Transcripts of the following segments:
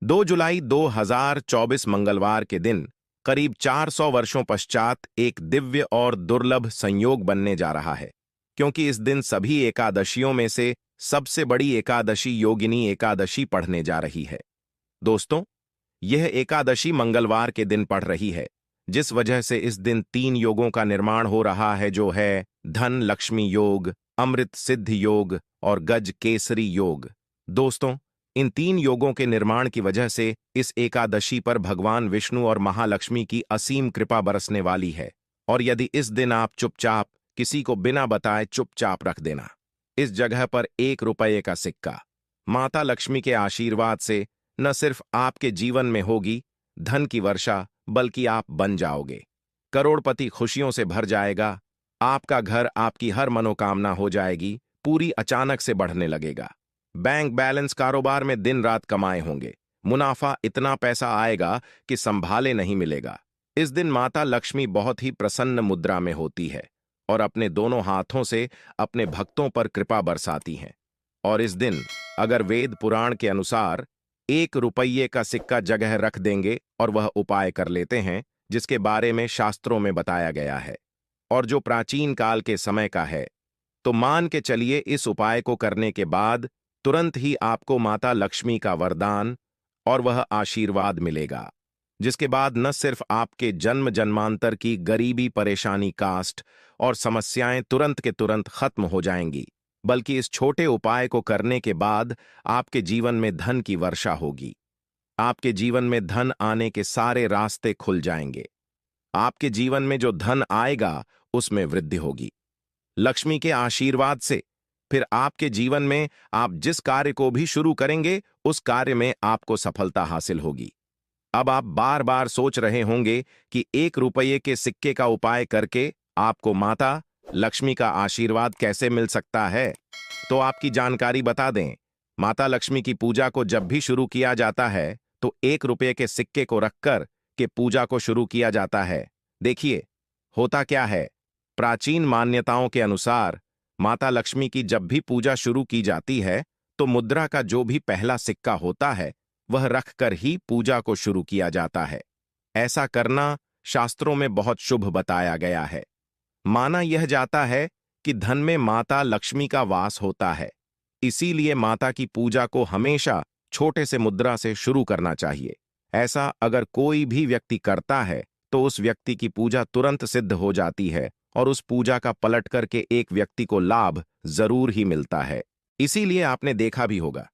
2 जुलाई 2024 मंगलवार के दिन करीब 400 वर्षों पश्चात एक दिव्य और दुर्लभ संयोग बनने जा रहा है, क्योंकि इस दिन सभी एकादशियों में से सबसे बड़ी एकादशी योगिनी एकादशी पढ़ने जा रही है। दोस्तों, यह एकादशी मंगलवार के दिन पड़ रही है, जिस वजह से इस दिन 3 योगों का निर्माण हो रहा है, जो है धन लक्ष्मी योग, अमृत सिद्ध योग और गज केसरी योग। दोस्तों, इन 3 योगों के निर्माण की वजह से इस एकादशी पर भगवान विष्णु और महालक्ष्मी की असीम कृपा बरसने वाली है। और यदि इस दिन आप चुपचाप किसी को बिना बताए चुपचाप रख देना, इस जगह पर 1 रुपये का सिक्का, माता लक्ष्मी के आशीर्वाद से न सिर्फ आपके जीवन में होगी धन की वर्षा, बल्कि आप बन जाओगे करोड़पति। खुशियों से भर जाएगा आपका घर, आपकी हर मनोकामना हो जाएगी पूरी, अचानक से बढ़ने लगेगा। बैंक बैलेंस, कारोबार में दिन रात कमाए होंगे, मुनाफा इतना पैसा आएगा कि संभाले नहीं मिलेगा। इस दिन माता लक्ष्मी बहुत ही प्रसन्न मुद्रा में होती है और अपने दोनों हाथों से अपने भक्तों पर कृपा बरसाती हैं। और इस दिन अगर वेद पुराण के अनुसार 1 रुपये का सिक्का जगह रख देंगे और वह उपाय कर लेते हैं जिसके बारे में शास्त्रों में बताया गया है और जो प्राचीन काल के समय का है, तो मान के चलिए इस उपाय को करने के बाद तुरंत ही आपको माता लक्ष्मी का वरदान और वह आशीर्वाद मिलेगा, जिसके बाद न सिर्फ आपके जन्म जन्मांतर की गरीबी, परेशानी, कास्ट और समस्याएं तुरंत के तुरंत खत्म हो जाएंगी, बल्कि इस छोटे उपाय को करने के बाद आपके जीवन में धन की वर्षा होगी। आपके जीवन में धन आने के सारे रास्ते खुल जाएंगे। आपके जीवन में जो धन आएगा उसमें वृद्धि होगी लक्ष्मी के आशीर्वाद से। फिर आपके जीवन में आप जिस कार्य को भी शुरू करेंगे उस कार्य में आपको सफलता हासिल होगी। अब आप बार बार सोच रहे होंगे कि 1 रुपये के सिक्के का उपाय करके आपको माता लक्ष्मी का आशीर्वाद कैसे मिल सकता है। तो आपकी जानकारी बता दें, माता लक्ष्मी की पूजा को जब भी शुरू किया जाता है तो 1 रुपये के सिक्के को रखकर के पूजा को शुरू किया जाता है। देखिए, होता क्या है, प्राचीन मान्यताओं के अनुसार माता लक्ष्मी की जब भी पूजा शुरू की जाती है तो मुद्रा का जो भी पहला सिक्का होता है वह रखकर ही पूजा को शुरू किया जाता है। ऐसा करना शास्त्रों में बहुत शुभ बताया गया है। माना यह जाता है कि धन में माता लक्ष्मी का वास होता है, इसीलिए माता की पूजा को हमेशा छोटे से मुद्रा से शुरू करना चाहिए। ऐसा अगर कोई भी व्यक्ति करता है तो उस व्यक्ति की पूजा तुरंत सिद्ध हो जाती है और उस पूजा का पलट करके एक व्यक्ति को लाभ जरूर ही मिलता है। इसीलिए आपने देखा भी होगा,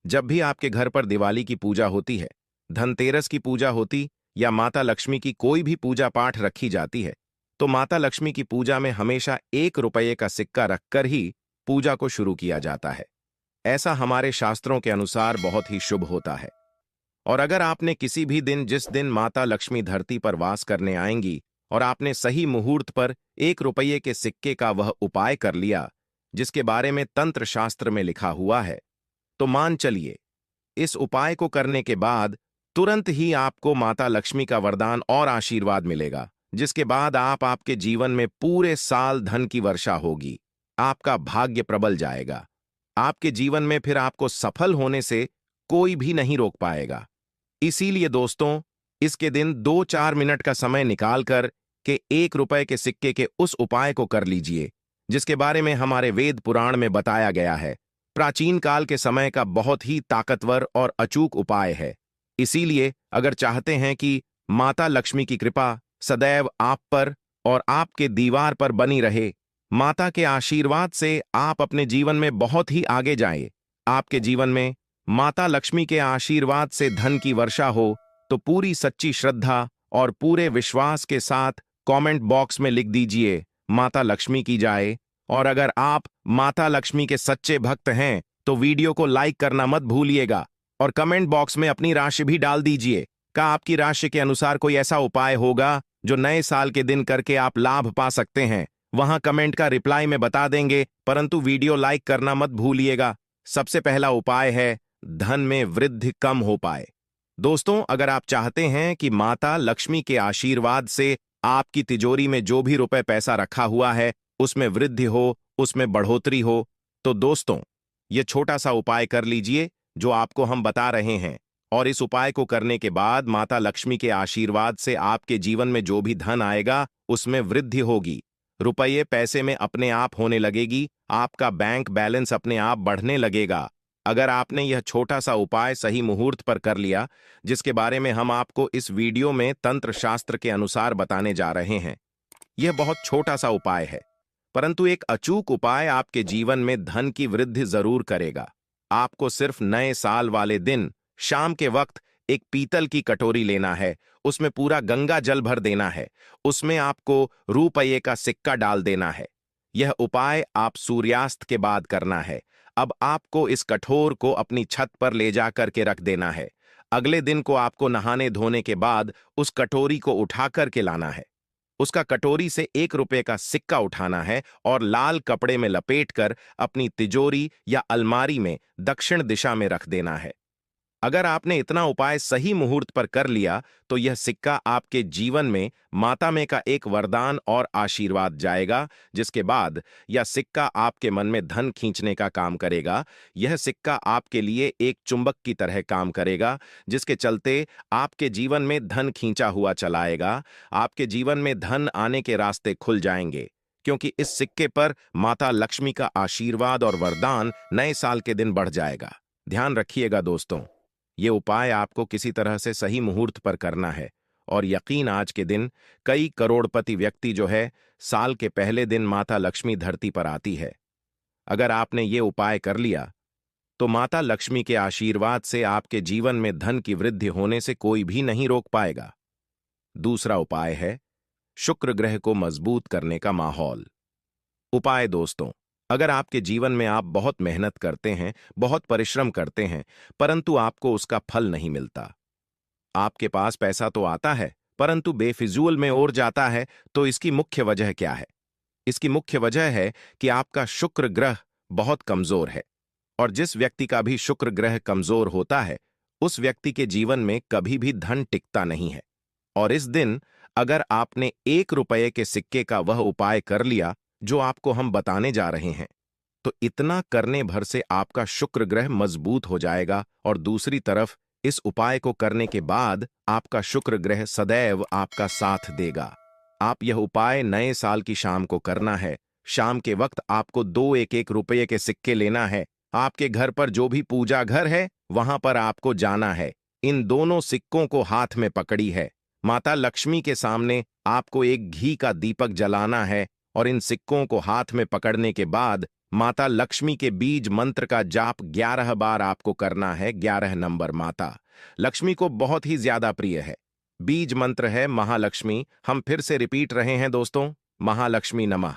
जब भी आपके घर पर दिवाली की पूजा होती है, धनतेरस की पूजा होती या माता लक्ष्मी की कोई भी पूजा पाठ रखी जाती है, तो माता लक्ष्मी की पूजा में हमेशा 1 रुपये का सिक्का रखकर ही पूजा को शुरू किया जाता है। ऐसा हमारे शास्त्रों के अनुसार बहुत ही शुभ होता है। और अगर आपने किसी भी दिन, जिस दिन माता लक्ष्मी धरती पर वास करने आएंगी, और आपने सही मुहूर्त पर 1 रुपये के सिक्के का वह उपाय कर लिया जिसके बारे में तंत्र शास्त्र में लिखा हुआ है, तो मान चलिए इस उपाय को करने के बाद तुरंत ही आपको माता लक्ष्मी का वरदान और आशीर्वाद मिलेगा, जिसके बाद आपके जीवन में पूरे साल धन की वर्षा होगी। आपका भाग्य प्रबल जाएगा। आपके जीवन में फिर आपको सफल होने से कोई भी नहीं रोक पाएगा। इसीलिए दोस्तों, इसके दिन 2-4 मिनट का समय निकालकर के 1 रुपये के सिक्के के उस उपाय को कर लीजिए जिसके बारे में हमारे वेद पुराण में बताया गया है। प्राचीन काल के समय का बहुत ही ताकतवर और अचूक उपाय है। इसीलिए अगर चाहते हैं कि माता लक्ष्मी की कृपा सदैव आप पर और आपके दीवार पर बनी रहे, माता के आशीर्वाद से आप अपने जीवन में बहुत ही आगे जाएं, आपके जीवन में माता लक्ष्मी के आशीर्वाद से धन की वर्षा हो, तो पूरी सच्ची श्रद्धा और पूरे विश्वास के साथ कमेंट बॉक्स में लिख दीजिए माता लक्ष्मी की जाए। और अगर आप माता लक्ष्मी के सच्चे भक्त हैं तो वीडियो को लाइक करना मत भूलिएगा और कमेंट बॉक्स में अपनी राशि भी डाल दीजिए। क्या आपकी राशि के अनुसार कोई ऐसा उपाय होगा जो नए साल के दिन करके आप लाभ पा सकते हैं? वहां कमेंट का रिप्लाई में बता देंगे, परंतु वीडियो लाइक करना मत भूलिएगा। सबसे पहला उपाय है धन में वृद्धि कम हो पाए। दोस्तों, अगर आप चाहते हैं कि माता लक्ष्मी के आशीर्वाद से आपकी तिजोरी में जो भी रुपए पैसा रखा हुआ है उसमें वृद्धि हो, उसमें बढ़ोतरी हो, तो दोस्तों ये छोटा सा उपाय कर लीजिए जो आपको हम बता रहे हैं। और इस उपाय को करने के बाद माता लक्ष्मी के आशीर्वाद से आपके जीवन में जो भी धन आएगा उसमें वृद्धि होगी। रुपये पैसे में अपने आप होने लगेगी, आपका बैंक बैलेंस अपने आप बढ़ने लगेगा। अगर आपने यह छोटा सा उपाय सही मुहूर्त पर कर लिया, जिसके बारे में हम आपको इस वीडियो में तंत्र शास्त्र के अनुसार बताने जा रहे हैं। यह बहुत छोटा सा उपाय है, परंतु एक अचूक उपाय आपके जीवन में धन की वृद्धि जरूर करेगा। आपको सिर्फ नए साल वाले दिन शाम के वक्त एक पीतल की कटोरी लेना है, उसमें पूरा गंगा जल भर देना है, उसमें आपको रुपये का सिक्का डाल देना है। यह उपाय आप सूर्यास्त के बाद करना है। अब आपको इस कठोर को अपनी छत पर ले जा करके रख देना है। अगले दिन को आपको नहाने धोने के बाद उस कटोरी को उठा करके लाना है। उसका कटोरी से 1 रुपये का सिक्का उठाना है और लाल कपड़े में लपेटकर अपनी तिजोरी या अलमारी में दक्षिण दिशा में रख देना है। अगर आपने इतना उपाय सही मुहूर्त पर कर लिया तो यह सिक्का आपके जीवन में माता में का एक वरदान और आशीर्वाद जाएगा, जिसके बाद यह सिक्का आपके मन में धन खींचने का काम करेगा। यह सिक्का आपके लिए एक चुंबक की तरह काम करेगा, जिसके चलते आपके जीवन में धन खींचा हुआ चलाएगा। आपके जीवन में धन आने के रास्ते खुल जाएंगे, क्योंकि इस सिक्के पर माता लक्ष्मी का आशीर्वाद और वरदान नए साल के दिन बढ़ जाएगा। ध्यान रखिएगा दोस्तों, ये उपाय आपको किसी तरह से सही मुहूर्त पर करना है, और यकीन आज के दिन कई करोड़पति व्यक्ति जो है साल के पहले दिन माता लक्ष्मी धरती पर आती है। अगर आपने ये उपाय कर लिया तो माता लक्ष्मी के आशीर्वाद से आपके जीवन में धन की वृद्धि होने से कोई भी नहीं रोक पाएगा। दूसरा उपाय है शुक्र ग्रह को मजबूत करने का माहौल। उपाय दोस्तों, अगर आपके जीवन में आप बहुत मेहनत करते हैं, बहुत परिश्रम करते हैं, परंतु आपको उसका फल नहीं मिलता, आपके पास पैसा तो आता है परंतु बेफिजूल में ओर जाता है, तो इसकी मुख्य वजह क्या है? इसकी मुख्य वजह है कि आपका शुक्र ग्रह बहुत कमजोर है, और जिस व्यक्ति का भी शुक्र ग्रह कमजोर होता है उस व्यक्ति के जीवन में कभी भी धन टिकता नहीं है। और इस दिन अगर आपने 1 रुपये के सिक्के का वह उपाय कर लिया जो आपको हम बताने जा रहे हैं, तो इतना करने भर से आपका शुक्र ग्रह मजबूत हो जाएगा, और दूसरी तरफ इस उपाय को करने के बाद आपका शुक्र ग्रह सदैव आपका साथ देगा। आप यह उपाय नए साल की शाम को करना है। शाम के वक्त आपको 2 1 1 रुपये के सिक्के लेना है। आपके घर पर जो भी पूजा घर है वहां पर आपको जाना है। इन दोनों सिक्कों को हाथ में पकड़ी है। माता लक्ष्मी के सामने आपको एक घी का दीपक जलाना है, और इन सिक्कों को हाथ में पकड़ने के बाद माता लक्ष्मी के बीज मंत्र का जाप 11 बार आपको करना है। 11 नंबर माता लक्ष्मी को बहुत ही ज्यादा प्रिय है। बीज मंत्र है महालक्ष्मी। हम फिर से रिपीट रहे हैं दोस्तों, महालक्ष्मी नमः।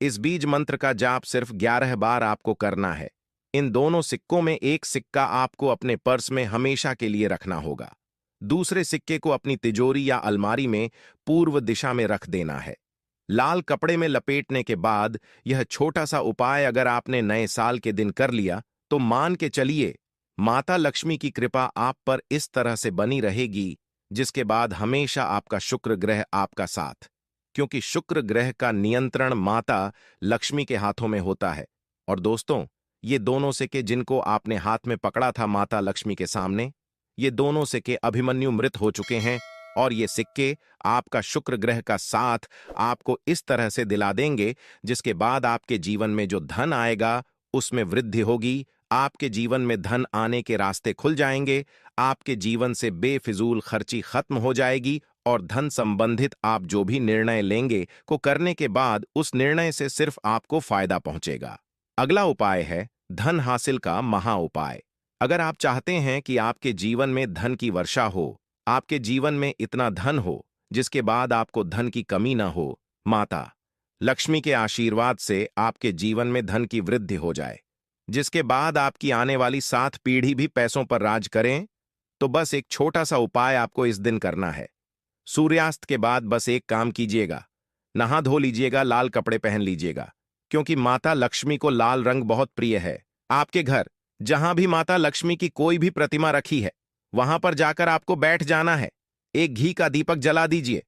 इस बीज मंत्र का जाप सिर्फ 11 बार आपको करना है। इन दोनों सिक्कों में एक सिक्का आपको अपने पर्स में हमेशा के लिए रखना होगा। दूसरे सिक्के को अपनी तिजोरी या अलमारी में पूर्व दिशा में रख देना है। लाल कपड़े में लपेटने के बाद यह छोटा सा उपाय अगर आपने नए साल के दिन कर लिया तो मान के चलिए माता लक्ष्मी की कृपा आप पर इस तरह से बनी रहेगी, जिसके बाद हमेशा आपका शुक्र ग्रह आपका साथ, क्योंकि शुक्र ग्रह का नियंत्रण माता लक्ष्मी के हाथों में होता है। और दोस्तों, ये दोनों सिक्के जिनको आपने हाथ में पकड़ा था माता लक्ष्मी के सामने, ये दोनों सिक्के अभिमन्यु मृत हो चुके हैं, और ये सिक्के आपका शुक्र ग्रह का साथ आपको इस तरह से दिला देंगे, जिसके बाद आपके जीवन में जो धन आएगा उसमें वृद्धि होगी। आपके जीवन में धन आने के रास्ते खुल जाएंगे। आपके जीवन से बेफिजूल खर्ची खत्म हो जाएगी, और धन संबंधित आप जो भी निर्णय लेंगे को करने के बाद उस निर्णय से सिर्फ आपको फायदा पहुंचेगा। अगला उपाय है धन हासिल का महा उपाय। अगर आप चाहते हैं कि आपके जीवन में धन की वर्षा हो, आपके जीवन में इतना धन हो जिसके बाद आपको धन की कमी ना हो, माता लक्ष्मी के आशीर्वाद से आपके जीवन में धन की वृद्धि हो जाए, जिसके बाद आपकी आने वाली 7 पीढ़ी भी पैसों पर राज करें, तो बस एक छोटा सा उपाय आपको इस दिन करना है। सूर्यास्त के बाद बस एक काम कीजिएगा, नहा धो लीजिएगा, लाल कपड़े पहन लीजिएगा, क्योंकि माता लक्ष्मी को लाल रंग बहुत प्रिय है। आपके घर जहां भी माता लक्ष्मी की कोई भी प्रतिमा रखी है वहां पर जाकर आपको बैठ जाना है। एक घी का दीपक जला दीजिए।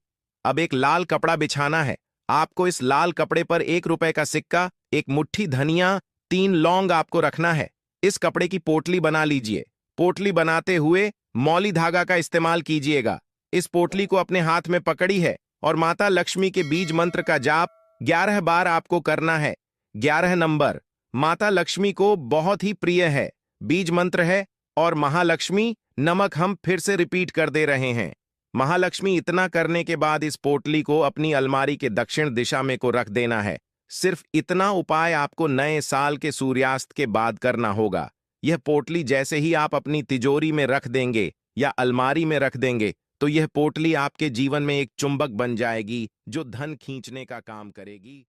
अब एक लाल कपड़ा बिछाना है। आपको इस लाल कपड़े पर 1 रुपये का सिक्का, एक मुट्ठी धनिया, 3 लौंग आपको रखना है। इस कपड़े की पोटली बना लीजिए। पोटली बनाते हुए मौली धागा का इस्तेमाल कीजिएगा। इस पोटली को अपने हाथ में पकड़ी है और माता लक्ष्मी के बीज मंत्र का जाप 11 बार आपको करना है। 11 नंबर माता लक्ष्मी को बहुत ही प्रिय है, बीज मंत्र है और महालक्ष्मी नमक हम फिर से रिपीट कर दे रहे हैं। महालक्ष्मी इतना करने के बाद इस पोटली को अपनी अलमारी के दक्षिण दिशा में को रख देना है। सिर्फ इतना उपाय आपको नए साल के सूर्यास्त के बाद करना होगा। यह पोटली जैसे ही आप अपनी तिजोरी में रख देंगे या अलमारी में रख देंगे तो यह पोटली आपके जीवन में एक चुंबक बन जाएगी जो धन खींचने का काम करेगी।